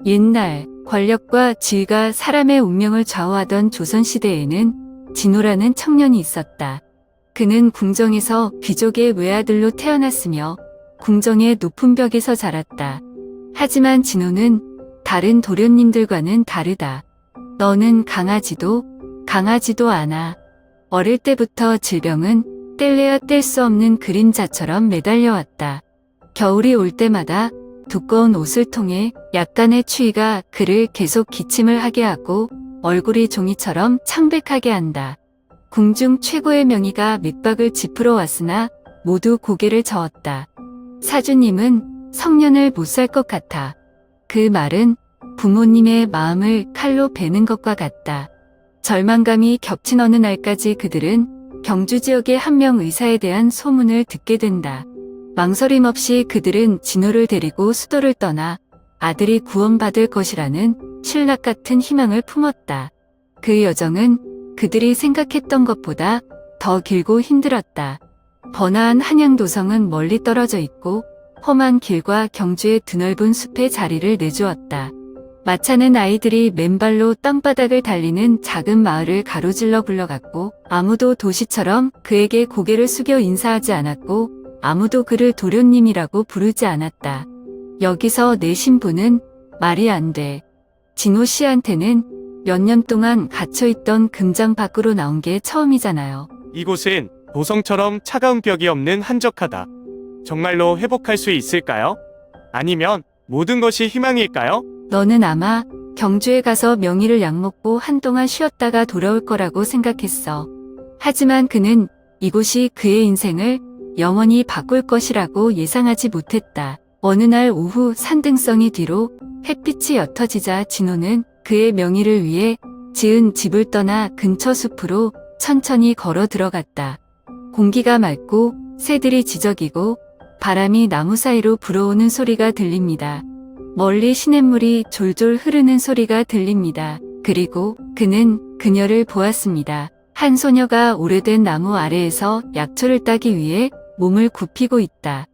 옛날 권력과 지위가 사람의 운명을 좌우하던 조선시대에는 진호라는 청년이 있었다. 그는 궁정에서 귀족의 외아들로 태어났으며 궁정의 높은 벽에서 자랐다. 하지만 진호는 다른 도련님들과는 다르다. 너는 강하지도 않아. 어릴 때부터 질병은 뗄래야 뗄 수 없는 그림자처럼 매달려왔다. 겨울이 올 때마다 두꺼운 옷을 통해 약간의 추위가 그를 계속 기침을 하게 하고 얼굴이 종이처럼 창백하게 한다. 궁중 최고의 명의가 밑박을 짚으러 왔으나 모두 고개를 저었다. 사주님은 성년을 못 살 것 같아. 그 말은 부모님의 마음을 칼로 베는 것과 같다. 절망감이 겹친 어느 날까지 그들은 경주 지역의 한 명 의사에 대한 소문을 듣게 된다. 망설임 없이 그들은 진호를 데리고 수도를 떠나 아들이 구원받을 것이라는 신락 같은 희망을 품었다. 그 여정은 그들이 생각했던 것보다 더 길고 힘들었다. 번화한 한양도성은 멀리 떨어져 있고 험한 길과 경주의 드넓은 숲에 자리를 내주었다. 마차는 아이들이 맨발로 땅바닥을 달리는 작은 마을을 가로질러 굴러갔고 아무도 도시처럼 그에게 고개를 숙여 인사하지 않았고 아무도 그를 도련님이라고 부르지 않았다. 여기서 내 신분은 말이 안 돼. 진호 씨한테는 몇 년 동안 갇혀있던 금장 밖으로 나온 게 처음이잖아요. 이곳은 도성처럼 차가운 벽이 없는 한적하다. 정말로 회복할 수 있을까요? 아니면 모든 것이 희망일까요? 너는 아마 경주에 가서 명의를 약먹고 한동안 쉬었다가 돌아올 거라고 생각했어. 하지만 그는 이곳이 그의 인생을 영원히 바꿀 것이라고 예상하지 못했다. 어느 날 오후 산등성이 뒤로 햇빛이 옅어지자 진호는 그의 명의를 위해 지은 집을 떠나 근처 숲으로 천천히 걸어 들어갔다. 공기가 맑고 새들이 지저귀고 바람이 나무 사이로 불어오는 소리가 들립니다. 멀리 시냇물이 졸졸 흐르는 소리가 들립니다. 그리고 그는 그녀를 보았습니다. 한 소녀가 오래된 나무 아래에서 약초를 따기 위해 몸을 굽히고 있다.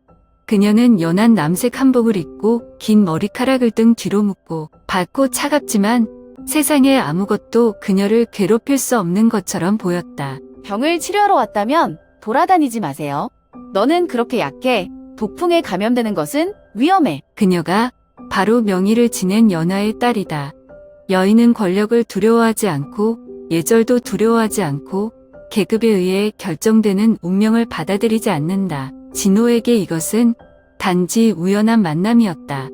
그녀는 연한 남색 한복을 입고 긴 머리카락을 등 뒤로 묶고 밝고 차갑지만 세상에 아무것도 그녀를 괴롭힐 수 없는 것처럼 보였다. 병을 치료하러 왔다면 돌아다니지 마세요. 너는 그렇게 약해. 독풍에 감염되는 것은 위험해. 그녀가 바로 명의를 지낸 연하의 딸이다. 여인은 권력을 두려워하지 않고 예절도 두려워하지 않고 계급에 의해 결정되는 운명을 받아들이지 않는다. 진호에게 이것은 단지 우연한 만남이었다.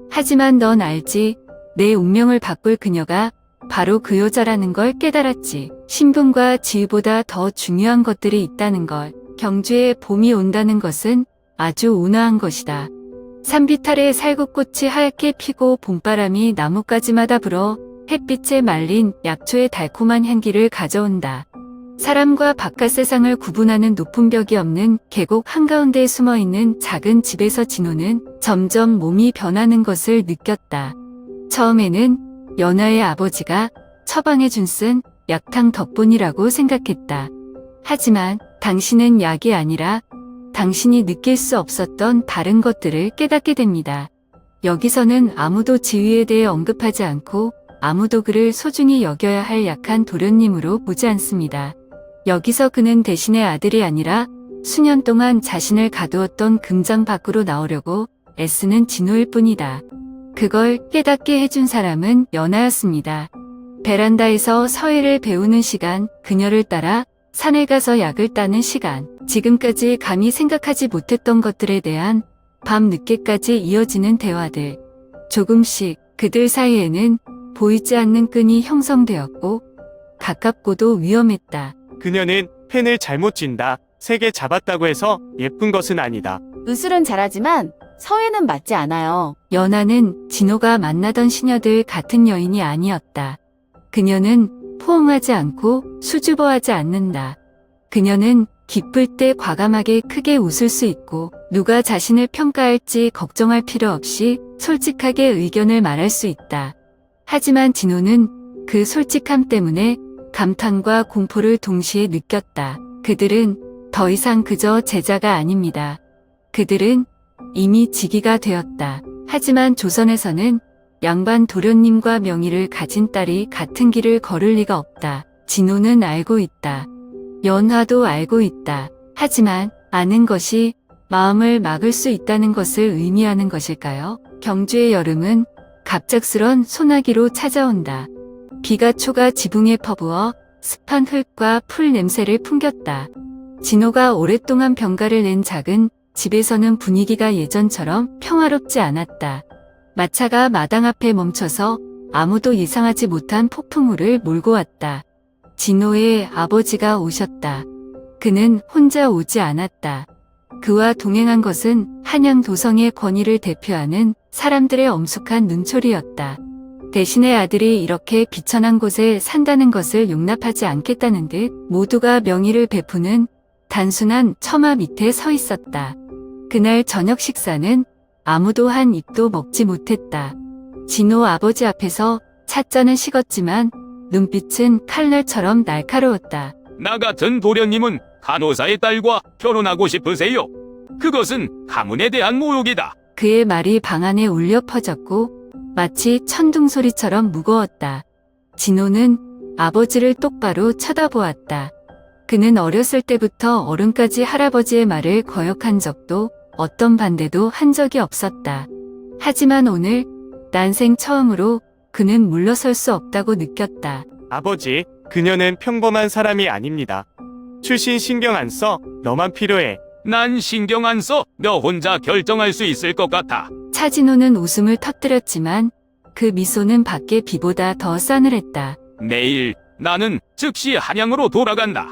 하지만 넌 알지? 내 운명을 바꿀 그녀가 바로 그 여자라는 걸 깨달았지. 신분과 지위보다 더 중요한 것들이 있다는 걸. 경주에 봄이 온다는 것은 아주 온화한 것이다. 산비탈에 살구꽃이 하얗게 피고 봄바람이 나뭇가지마다 불어 햇빛에 말린 약초의 달콤한 향기를 가져온다. 사람과 바깥 세상을 구분하는 높은 벽이 없는 계곡 한가운데에 숨어있는 작은 집에서 진호는 점점 몸이 변하는 것을 느꼈다. 처음에는 연하의 아버지가 처방해준 쓴 약탕 덕분이라고 생각했다. 하지만 당신은 약이 아니라 당신이 느낄 수 없었던 다른 것들을 깨닫게 됩니다. 여기서는 아무도 지위에 대해 언급하지 않고 아무도 그를 소중히 여겨야 할 약한 도련님으로 보지 않습니다. 여기서 그는 대신의 아들이 아니라 수년 동안 자신을 가두었던 금장 밖으로 나오려고 애쓰는 진호일 뿐이다. 그걸 깨닫게 해준 사람은 연하였습니다. 베란다에서 서예를 배우는 시간, 그녀를 따라 산에 가서 약을 따는 시간, 지금까지 감히 생각하지 못했던 것들에 대한 밤 늦게까지 이어지는 대화들. 조금씩 그들 사이에는 보이지 않는 끈이 형성되었고 가깝고도 위험했다. 그녀는 펜을 잘못 쥔다. 세게 잡았다고 해서 예쁜 것은 아니다. 의술은 잘하지만 서예는 맞지 않아요. 연하는 진호가 만나던 시녀들 같은 여인이 아니었다. 그녀는 포옹하지 않고 수줍어하지 않는다. 그녀는 기쁠 때 과감하게 크게 웃을 수 있고 누가 자신을 평가할지 걱정할 필요 없이 솔직하게 의견을 말할 수 있다. 하지만 진호는 그 솔직함 때문에 감탄과 공포를 동시에 느꼈다. 그들은 더 이상 그저 제자가 아닙니다. 그들은 이미 직위가 되었다. 하지만 조선에서는 양반 도련님과 명의를 가진 딸이 같은 길을 걸을 리가 없다. 진호는 알고 있다. 연화도 알고 있다. 하지만 아는 것이 마음을 막을 수 있다는 것을 의미하는 것일까요? 경주의 여름은 갑작스런 소나기로 찾아온다. 비가 초가 지붕에 퍼부어 습한 흙과 풀 냄새를 풍겼다. 진호가 오랫동안 병가를 낸 작은 집에서는 분위기가 예전처럼 평화롭지 않았다. 마차가 마당 앞에 멈춰서 아무도 예상하지 못한 폭풍우를 몰고 왔다. 진호의 아버지가 오셨다. 그는 혼자 오지 않았다. 그와 동행한 것은 한양 도성의 권위를 대표하는 사람들의 엄숙한 눈초리였다. 대신에 아들이 이렇게 비천한 곳에 산다는 것을 용납하지 않겠다는 듯 모두가 명의를 베푸는 단순한 처마 밑에 서 있었다. 그날 저녁 식사는 아무도 한 입도 먹지 못했다. 진호 아버지 앞에서 찻잔은 식었지만 눈빛은 칼날처럼 날카로웠다. 나 같은 도련님은 간호사의 딸과 결혼하고 싶으세요? 그것은 가문에 대한 모욕이다. 그의 말이 방 안에 울려 퍼졌고 마치 천둥 소리처럼 무거웠다. 진호는 아버지를 똑바로 쳐다보았다. 그는 어렸을 때부터 어른까지 할아버지의 말을 거역한 적도 어떤 반대도 한 적이 없었다. 하지만 오늘 난생 처음으로 그는 물러설 수 없다고 느꼈다. 아버지, 그녀는 평범한 사람이 아닙니다. 출신 신경 안 써. 너만 필요해. 난 신경 안 써. 너 혼자 결정할 수 있을 것 같아. 차진호는 웃음을 터뜨렸지만 그 미소는 밖의 비보다 더 싸늘했다. 내일 나는 즉시 한양으로 돌아간다.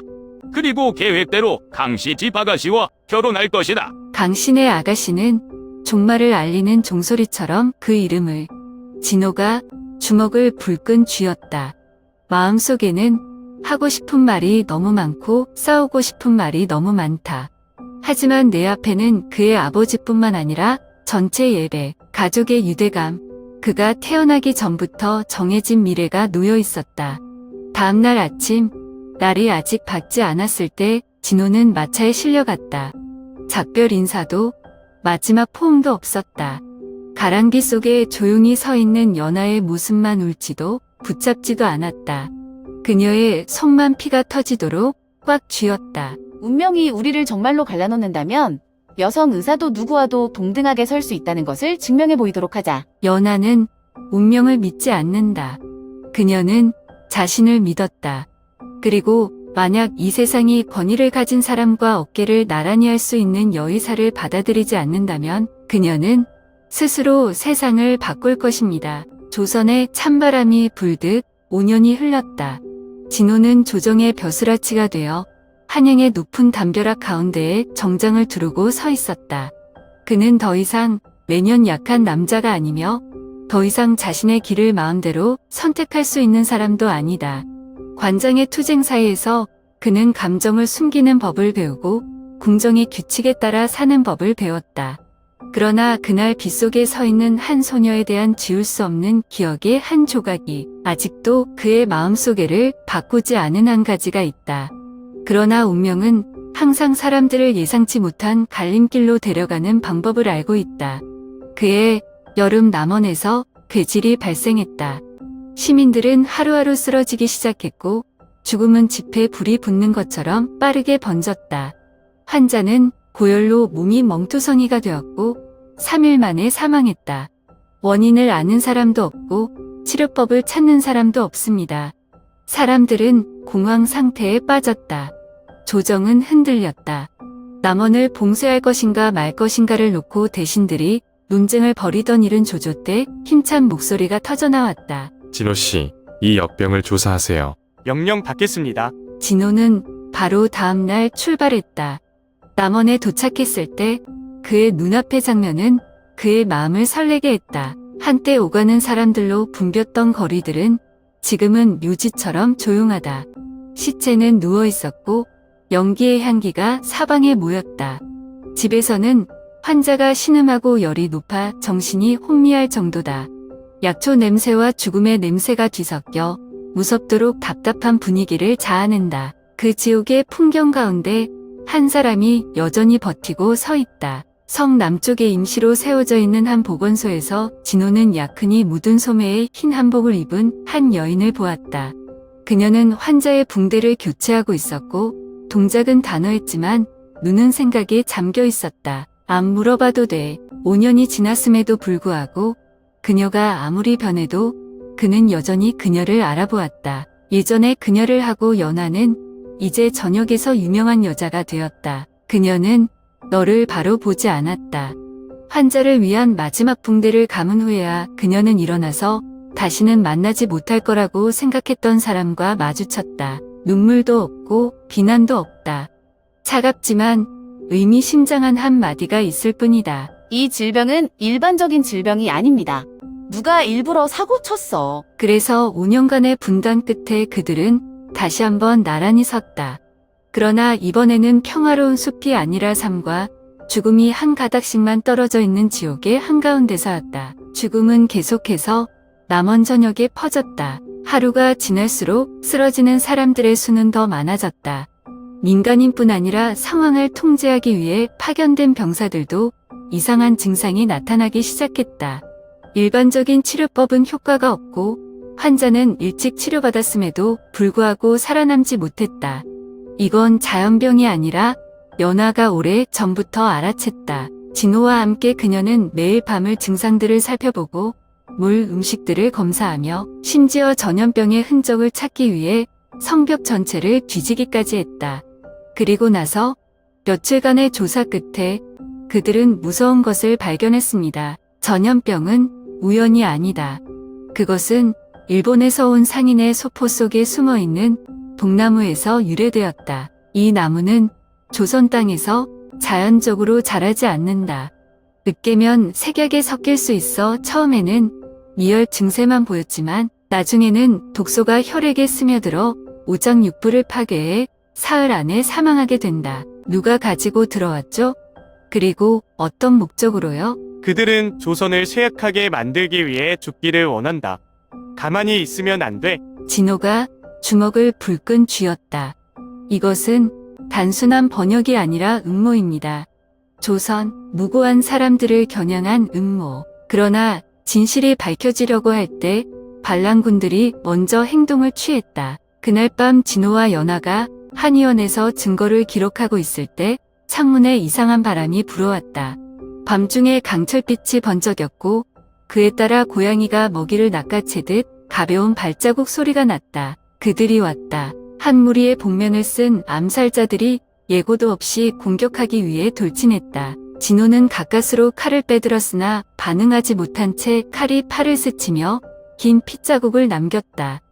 그리고 계획대로 강씨 집 아가씨와 결혼할 것이다. 강신의 아가씨는 종말을 알리는 종소리처럼 그 이름을 진호가 주먹을 불끈 쥐었다. 마음속에는 하고 싶은 말이 너무 많고 싸우고 싶은 말이 너무 많다. 하지만 내 앞에는 그의 아버지뿐만 아니라 전체 예배, 가족의 유대감, 그가 태어나기 전부터 정해진 미래가 놓여 있었다. 다음날 아침, 날이 아직 밝지 않았을 때 진호는 마차에 실려갔다. 작별 인사도 마지막 포옹도 없었다. 가랑비 속에 조용히 서 있는 연하의 모습만 울지도 붙잡지도 않았다. 그녀의 속만 피가 터지도록 꽉 쥐었다. 운명이 우리를 정말로 갈라놓는다면 여성 의사도 누구와도 동등하게 설 수 있다는 것을 증명해 보이도록 하자. 연하는 운명을 믿지 않는다. 그녀는 자신을 믿었다. 그리고 만약 이 세상이 권위를 가진 사람과 어깨를 나란히 할 수 있는 여의사를 받아들이지 않는다면 그녀는 스스로 세상을 바꿀 것입니다. 조선에 찬바람이 불듯 5년이 흘렀다. 진호는 조정의 벼슬아치가 되어 한양의 높은 담벼락 가운데에 정장을 두르고 서 있었다. 그는 더 이상 매년 약한 남자가 아니며 더 이상 자신의 길을 마음대로 선택할 수 있는 사람도 아니다. 관장의 투쟁 사이에서 그는 감정을 숨기는 법을 배우고 궁정의 규칙에 따라 사는 법을 배웠다. 그러나 그날 빗속에 서 있는 한 소녀에 대한 지울 수 없는 기억의 한 조각이 아직도 그의 마음속에를 바꾸지 않은 한 가지가 있다. 그러나 운명은 항상 사람들을 예상치 못한 갈림길로 데려가는 방법을 알고 있다. 그의 여름 남원에서 괴질이 발생했다. 시민들은 하루하루 쓰러지기 시작했고 죽음은 집에 불이 붙는 것처럼 빠르게 번졌다. 환자는 고열로 몸이 멍투성이가 되었고 3일 만에 사망했다. 원인을 아는 사람도 없고 치료법을 찾는 사람도 없습니다. 사람들은 공황 상태에 빠졌다. 조정은 흔들렸다. 남원을 봉쇄할 것인가 말 것인가를 놓고 대신들이 논쟁을 벌이던 일은 조조 때 힘찬 목소리가 터져나왔다. 진호 씨, 이 역병을 조사하세요. 명령 받겠습니다. 진호는 바로 다음 날 출발했다. 남원에 도착했을 때 그의 눈앞의 장면은 그의 마음을 설레게 했다. 한때 오가는 사람들로 붐볐던 거리들은 지금은 묘지처럼 조용하다. 시체는 누워 있었고 연기의 향기가 사방에 모였다. 집에서는 환자가 신음하고 열이 높아 정신이 혼미할 정도다. 약초 냄새와 죽음의 냄새가 뒤섞여 무섭도록 답답한 분위기를 자아낸다. 그 지옥의 풍경 가운데 한 사람이 여전히 버티고 서 있다. 성 남쪽에 임시로 세워져 있는 한 보건소에서 진호는 야근이 묻은 소매에 흰 한복을 입은 한 여인을 보았다. 그녀는 환자의 붕대를 교체하고 있었고 동작은 단호했지만 눈은 생각에 잠겨 있었다. 안 물어봐도 돼. 5년이 지났음에도 불구하고 그녀가 아무리 변해도 그는 여전히 그녀를 알아보았다. 예전에 그녀를 하고 연하는 이제 전역에서 유명한 여자가 되었다. 그녀는 너를 바로 보지 않았다. 환자를 위한 마지막 붕대를 감은 후에야 그녀는 일어나서 다시는 만나지 못할 거라고 생각했던 사람과 마주쳤다. 눈물도 없고 비난도 없다. 차갑지만 의미심장한 한마디가 있을 뿐이다. 이 질병은 일반적인 질병이 아닙니다. 누가 일부러 사고 쳤어. 그래서 5년간의 분단 끝에 그들은 다시 한번 나란히 섰다. 그러나 이번에는 평화로운 숲이 아니라 삶과 죽음이 한 가닥씩만 떨어져 있는 지옥의 한가운데서였다. 죽음은 계속해서 남원 전역에 퍼졌다. 하루가 지날수록 쓰러지는 사람들의 수는 더 많아졌다. 민간인뿐 아니라 상황을 통제하기 위해 파견된 병사들도 이상한 증상이 나타나기 시작했다. 일반적인 치료법은 효과가 없고 환자는 일찍 치료받았음에도 불구하고 살아남지 못했다. 이건 자연병이 아니라 연하가 오래 전부터 알아챘다. 진호와 함께 그녀는 매일 밤을 증상들을 살펴보고 물, 음식들을 검사하며 심지어 전염병의 흔적을 찾기 위해 성벽 전체를 뒤지기까지 했다. 그리고 나서 며칠간의 조사 끝에 그들은 무서운 것을 발견했습니다. 전염병은 우연이 아니다. 그것은 일본에서 온 상인의 소포 속에 숨어있는 독나무에서 유래되었다. 이 나무는 조선 땅에서 자연적으로 자라지 않는다. 으깨면 색약에 섞일 수 있어 처음에는 미열 증세만 보였지만 나중에는 독소가 혈액에 스며들어 오장육부를 파괴해 사흘 안에 사망하게 된다. 누가 가지고 들어왔죠? 그리고 어떤 목적으로요? 그들은 조선을 쇠약하게 만들기 위해 죽기를 원한다. 가만히 있으면 안 돼. 진호가 주먹을 불끈 쥐었다. 이것은 단순한 번역이 아니라 음모입니다. 조선, 무고한 사람들을 겨냥한 음모. 그러나 진실이 밝혀지려고 할 때 반란군들이 먼저 행동을 취했다. 그날 밤 진호와 연하가 한의원에서 증거를 기록하고 있을 때 창문에 이상한 바람이 불어왔다. 밤중에 강철빛이 번쩍였고 그에 따라 고양이가 먹이를 낚아채듯 가벼운 발자국 소리가 났다. 그들이 왔다. 한 무리의 복면을 쓴 암살자들이 예고도 없이 공격하기 위해 돌진했다. 진호는 가까스로 칼을 빼들었으나 반응하지 못한 채 칼이 팔을 스치며 긴 핏자국을 남겼다.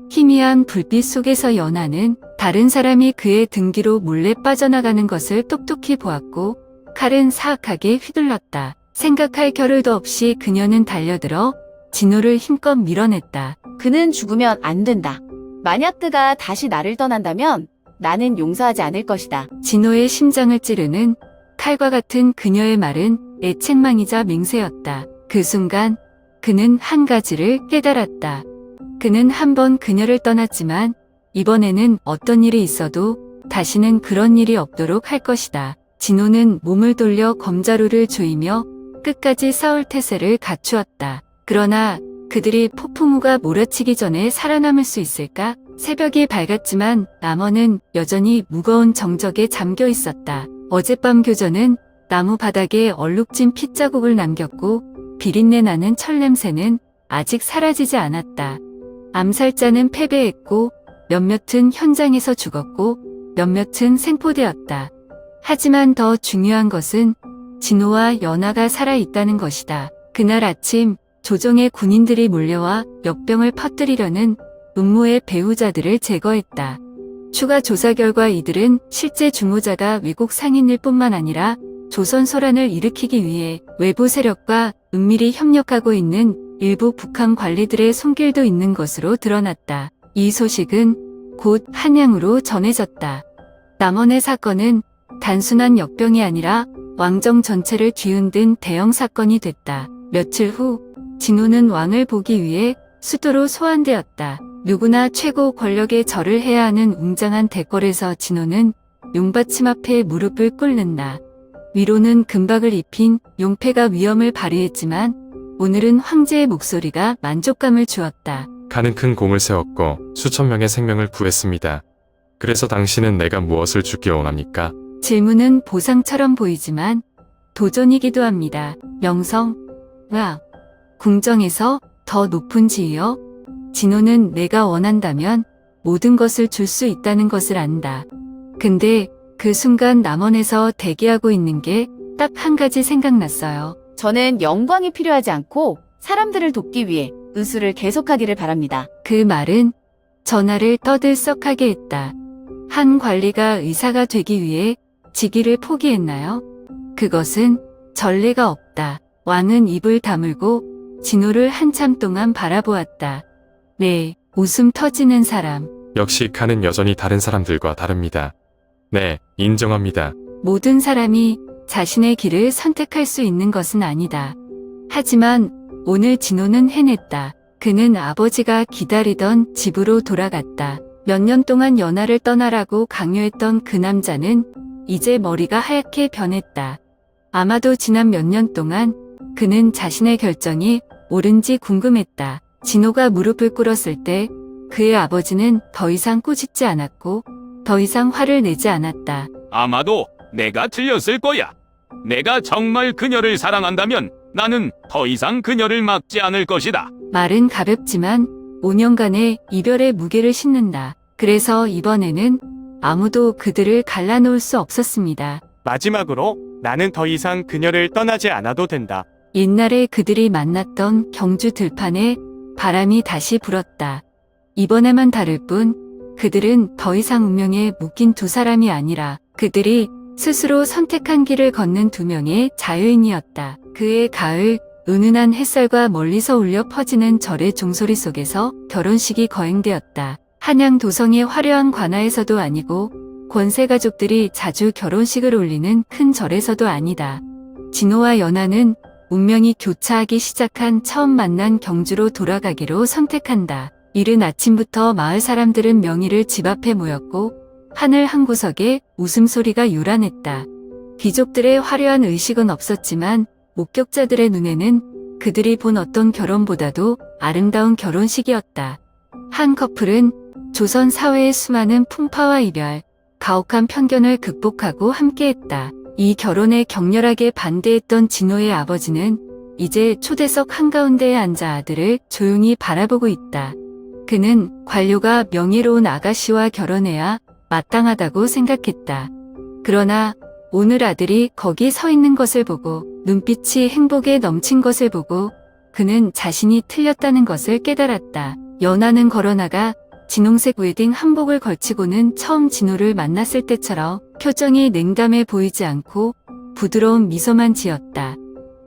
희미한 불빛 속에서 연하는 다른 사람이 그의 등 뒤로 몰래 빠져나가는 것을 똑똑히 보았고 칼은 사악하게 휘둘렀다. 생각할 겨를도 없이 그녀는 달려들어 진호를 힘껏 밀어냈다. 그는 죽으면 안 된다. 만약 그가 다시 나를 떠난다면 나는 용서하지 않을 것이다. 진호의 심장을 찌르는 칼과 같은 그녀의 말은 애책망이자 맹세였다. 그 순간 그는 한 가지를 깨달았다. 그는 한 번 그녀를 떠났지만 이번에는 어떤 일이 있어도 다시는 그런 일이 없도록 할 것이다. 진호는 몸을 돌려 검자루를 조이며 끝까지 싸울 태세를 갖추었다. 그러나 그들이 폭풍우가 몰아치기 전에 살아남을 수 있을까? 새벽이 밝았지만 남원은 여전히 무거운 정적에 잠겨 있었다. 어젯밤 교전은 나무 바닥에 얼룩진 핏자국을 남겼고 비린내 나는 철냄새는 아직 사라지지 않았다. 암살자는 패배했고 몇몇은 현장에서 죽었고 몇몇은 생포되었다. 하지만 더 중요한 것은 진호와 연하가 살아있다는 것이다. 그날 아침 조정의 군인들이 몰려와 역병을 퍼뜨리려는 음모의 배후자들을 제거했다. 추가 조사 결과 이들은 실제 주모자가 외국 상인일 뿐만 아니라 조선 소란을 일으키기 위해 외부 세력과 은밀히 협력하고 있는 일부 북한 관리들의 손길도 있는 것으로 드러났다. 이 소식은 곧 한양으로 전해졌다. 남원의 사건은 단순한 역병이 아니라 왕정 전체를 뒤흔든 대형 사건이 됐다. 며칠 후 진호는 왕을 보기 위해 수도로 소환되었다. 누구나 최고 권력에 절을 해야 하는 웅장한 대궐에서 진호는 용받침 앞에 무릎을 꿇는다. 위로는 금박을 입힌 용패가 위엄을 발휘했지만 오늘은 황제의 목소리가 만족감을 주었다. 가는 큰 공을 세웠고 수천 명의 생명을 구했습니다. 그래서 당신은 내가 무엇을 주길 원합니까? 질문은 보상처럼 보이지만 도전이기도 합니다. 명성, 궁정에서 더 높은 지위요? 진호는 내가 원한다면 모든 것을 줄 수 있다는 것을 안다. 근데 그 순간 남원에서 대기하고 있는 게 딱 한 가지 생각났어요. 저는 영광이 필요하지 않고 사람들을 돕기 위해 의술을 계속하기를 바랍니다. 그 말은 전하를 떠들썩하게 했다. 한 관리가 의사가 되기 위해 직위를 포기했나요? 그것은 전례가 없다. 왕은 입을 다물고 진호를 한참 동안 바라보았다. 네, 웃음 터지는 사람. 역시 칸은 여전히 다른 사람들과 다릅니다. 네, 인정합니다. 모든 사람이 자신의 길을 선택할 수 있는 것은 아니다. 하지만 오늘 진호는 해냈다. 그는 아버지가 기다리던 집으로 돌아갔다. 몇 년 동안 연하를 떠나라고 강요했던 그 남자는 이제 머리가 하얗게 변했다. 아마도 지난 몇 년 동안 그는 자신의 결정이 옳은지 궁금했다. 진호가 무릎을 꿇었을 때 그의 아버지는 더 이상 꾸짖지 않았고 더 이상 화를 내지 않았다. 아마도 내가 틀렸을 거야. 내가 정말 그녀를 사랑한다면 나는 더 이상 그녀를 막지 않을 것이다. 말은 가볍지만 5년간의 이별의 무게를 싣는다. 그래서 이번에는 아무도 그들을 갈라놓을 수 없었습니다. 마지막으로 나는 더 이상 그녀를 떠나지 않아도 된다. 옛날에 그들이 만났던 경주 들판에 바람이 다시 불었다. 이번에만 다를 뿐 그들은 더 이상 운명에 묶인 두 사람이 아니라 그들이 스스로 선택한 길을 걷는 두 명의 자유인이었다. 그의 가을, 은은한 햇살과 멀리서 울려 퍼지는 절의 종소리 속에서 결혼식이 거행되었다. 한양 도성의 화려한 관아에서도 아니고 권세 가족들이 자주 결혼식을 올리는 큰 절에서도 아니다. 진호와 연하는 운명이 교차하기 시작한 처음 만난 경주로 돌아가기로 선택한다. 이른 아침부터 마을 사람들은 명의를 집 앞에 모였고 하늘 한 구석에 웃음소리가 요란했다. 귀족들의 화려한 의식은 없었지만 목격자들의 눈에는 그들이 본 어떤 결혼보다도 아름다운 결혼식이었다. 한 커플은 조선 사회의 수많은 풍파와 이별, 가혹한 편견을 극복하고 함께했다. 이 결혼에 격렬하게 반대했던 진호의 아버지는 이제 초대석 한가운데에 앉아 아들을 조용히 바라보고 있다. 그는 관료가 명예로운 아가씨와 결혼해야 마땅하다고 생각했다. 그러나 오늘 아들이 거기 서 있는 것을 보고 눈빛이 행복에 넘친 것을 보고 그는 자신이 틀렸다는 것을 깨달았다. 연하는 걸어나가 진홍색 웨딩 한복을 걸치고는 처음 진호를 만났을 때처럼 표정이 냉담해 보이지 않고 부드러운 미소만 지었다.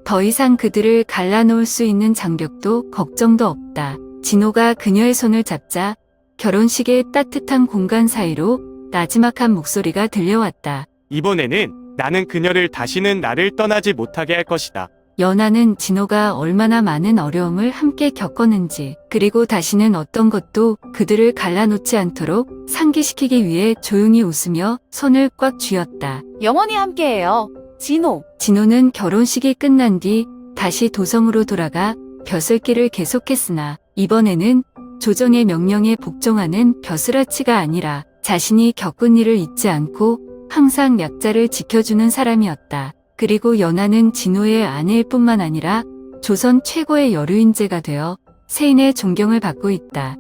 더 이상 그들을 갈라놓을 수 있는 장벽도 걱정도 없다. 진호가 그녀의 손을 잡자 결혼식의 따뜻한 공간 사이로 나지막한 목소리가 들려왔다. 이번에는 나는 그녀를 다시는 나를 떠나지 못하게 할 것이다. 연하는 진호가 얼마나 많은 어려움을 함께 겪었는지, 그리고 다시는 어떤 것도 그들을 갈라놓지 않도록 상기시키기 위해 조용히 웃으며 손을 꽉 쥐었다. 영원히 함께해요. 진호. 진호는 결혼식이 끝난 뒤 다시 도성으로 돌아가 벼슬길을 계속했으나 이번에는 조정의 명령에 복종하는 벼슬아치가 아니라 자신이 겪은 일을 잊지 않고 항상 약자를 지켜주는 사람이었다. 그리고 연하는 진호의 아내일 뿐만 아니라 조선 최고의 여류인재가 되어 세인의 존경을 받고 있다.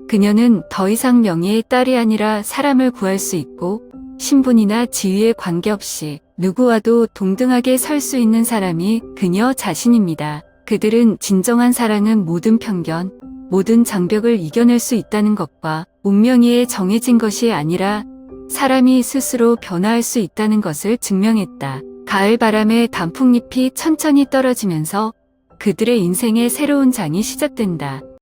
그녀는 더 이상 명예의 딸이 아니라 사람을 구할 수 있고 신분이나 지위에 관계없이 누구와도 동등하게 설 수 있는 사람이 그녀 자신입니다. 그들은 진정한 사랑은 모든 편견, 모든 장벽을 이겨낼 수 있다는 것과 운명에 정해진 것이 아니라 사람이 스스로 변화할 수 있다는 것을 증명했다. 가을 바람에 단풍잎이 천천히 떨어지면서 그들의 인생의 새로운 장이 시작된다.